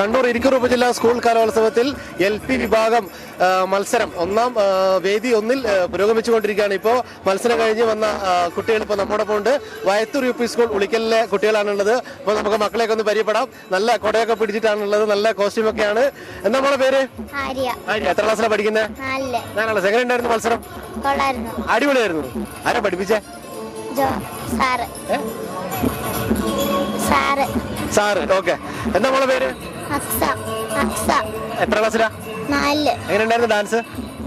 കണ്ണൂർ ഇരിക്കൂർ ഉപജില്ലാ സ്കൂൾ കലോത്സവത്തിൽ LP വിഭാഗം മത്സരം ഒന്നാം വേദി ഒന്നിൽ പുരോഗമിച്ചുകൊണ്ടിരിക്കുകയാണ്. ഇപ്പോൾ മത്സരം കഴിഞ്ഞ് വന്ന കുട്ടികൾ ഇപ്പോൾ നമ്മോടൊപ്പം ഉണ്ട്. വയത്തൂർ UP സ്കൂൾ ഉളിക്കലിലെ കുട്ടികളാണുള്ളത്. അപ്പോൾ നമുക്ക് മക്കളെയൊക്കെ ഒന്ന് പരിചയപ്പെടാം. നല്ല കൊടയൊക്കെ പിടിച്ചിട്ടാണുള്ളത്, നല്ല കോസ്റ്റ്യൂമൊക്കെയാണ്. എന്താ നമ്മളെ പേര്? എത്ര ക്ലാസ്സിലാണ് പഠിക്കുന്നത്? 4 ക്ലാസ്. എങ്ങനെ ഉണ്ടായിരുന്നു മത്സരം? അടിപൊളിയായിരുന്നു. ആരാ പഠിപ്പിച്ചേ? സാറ്. ഓക്കെ. എന്താ നമ്മളെ പേര്? എത്ര ക്ലാസ്സിലാ? 4. എങ്ങനെ ഉണ്ടായിരുന്നു ഡാൻസ്?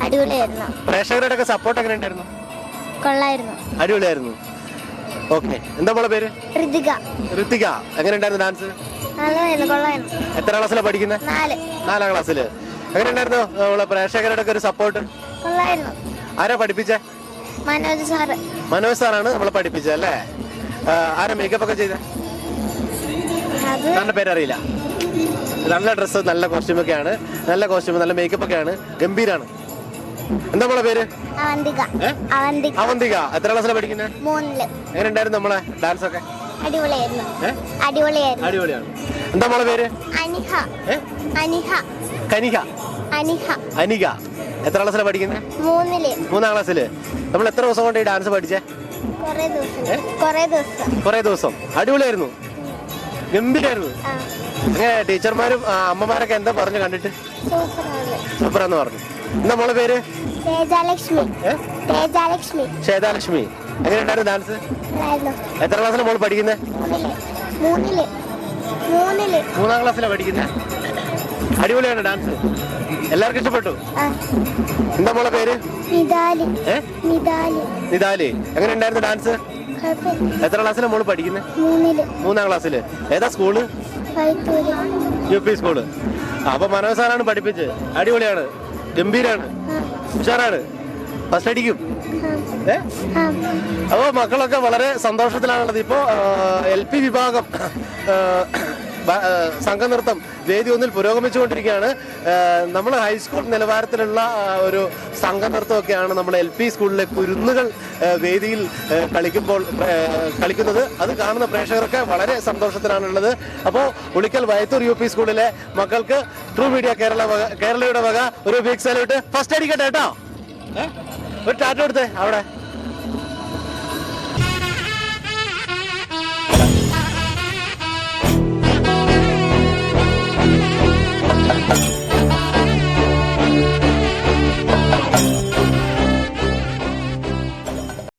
അടിപൊളിയായിരുന്നു. പ്രേക്ഷകരുടെ ഒക്കെ സപ്പോർട്ട് എങ്ങനെ ഉണ്ടായിരുന്നു? കൊള്ളായിരുന്നു. അടിപൊളിയായിരുന്നു. ഓക്കെ. എന്താ നമ്മളെ പേര്? ഋതിക. എങ്ങനെ ഉണ്ടായിരുന്നു ഡാൻസ്? കൊള്ളായിരുന്നു. എത്ര ക്ലാസ്സിലാണ് പഠിക്കുന്നത്? 4 ക്ലാസ്സില്. എങ്ങനെ ഉണ്ടായിരുന്നു നമ്മളെ പ്രേക്ഷകരുടെ ഒക്കെ ഒരു സപ്പോർട്ട്? കൊള്ളായിരുന്നു. ആരാ പഠിപ്പിച്ചേ? മനോജ് സാറാണ് നമ്മളെ പഠിപ്പിച്ചത് അല്ലേ? ആരാ മേക്കപ്പ് ഒക്കെ ചെയ്തേ? നല്ല പേരറിയില്ല. നല്ല ഡ്രസ്സ്, നല്ല കോസ്റ്റ്യൂമൊക്കെയാണ്. നല്ല കോസ്റ്റ്യൂം, നല്ല മേക്കപ്പ് ഒക്കെയാണ്. ഗംഭീരാണ്. എന്താ നമ്മളെ പേര്? അവന്തിക. എത്ര ക്ലാസ്സിലാണ് പഠിക്കുന്നത്? 3. എങ്ങനെ ഉണ്ടായിരുന്നു നമ്മളെ ഡാൻസ് ഒക്കെ? അടിപൊളിയാണ്. എന്താ നമ്മളെ പേര്? അനിക. എത്ര ക്ലാസ്സിലാണ് പഠിക്കുന്നത്? 3-ാം ക്ലാസ്സില്. നമ്മൾ എത്ര ദിവസം കൊണ്ട് ഈ ഡാൻസ് പഠിച്ചേ? കുറേ ദിവസം. അടിപൊളിയായിരുന്നു, ഗംഭീരായിരുന്നു. അങ്ങനെ ടീച്ചർമാരും അമ്മമാരൊക്കെ എന്താ പറഞ്ഞു കണ്ടിട്ട്? സൂപ്പറാന്ന് പറഞ്ഞു. എന്താ നമ്മളെ പേര്? ശ്വേതാലക്ഷ്മി. എങ്ങനെ ഉണ്ടായിരുന്നു ഡാൻസ്? എത്ര ക്ലാസ്സിലാണ് മോള് പഠിക്കുന്നത്? 3-ാം ക്ലാസ്സിലാണ് പഠിക്കുന്നത്. അടിപൊളിയാണ് ഡാൻസ്, എല്ലാവർക്കും ഇഷ്ടപ്പെട്ടു. എന്താ മോളെ പേര്? നിതാലി. എങ്ങനെ ഉണ്ടായിരുന്നു ഡാൻസ്? എത്ര ക്ലാസ്സിലാണ് മോള് പഠിക്കുന്നത്? 3-ാം ക്ലാസ്സില്. ഏതാ സ്കൂള്? UP school. അപ്പൊ മനോജ് സാറാണ് പഠിപ്പിച്ചത്. അടിപൊളിയാണ്, ഗംഭീരാണ്, ഉഷാറാണ്, ഫസ്റ്റ് അടിക്കും. അപ്പൊ മക്കളൊക്കെ വളരെ സന്തോഷത്തിലാണുള്ളത്. ഇപ്പോ LP വിഭാഗം സംഘനൃത്തം വേദി ഒന്നിൽ പുരോഗമിച്ചുകൊണ്ടിരിക്കുകയാണ്. നമ്മൾ ഹൈസ്കൂൾ നിലവാരത്തിലുള്ള ഒരു സംഘനൃത്തമൊക്കെയാണ് നമ്മൾ LP സ്കൂളിലെ കുരുന്നുകൾ വേദിയിൽ കളിക്കുന്നത്. അത് കാണുന്ന പ്രേക്ഷകർക്ക് വളരെ സന്തോഷത്തിലാണുള്ളത്. അപ്പോൾ ഉളിക്കൽ വയത്തൂർ UP സ്കൂളിലെ മക്കൾക്ക് ട്രൂ മീഡിയ കേരളയുടെ വക ഒരു ബിഗ് സല്യൂട്ട്. ഫസ്റ്റ് അടിക്കട്ടെ കേട്ടോ. ഒരു ടാറ്റ കൊടുത്തേ അവിടെ.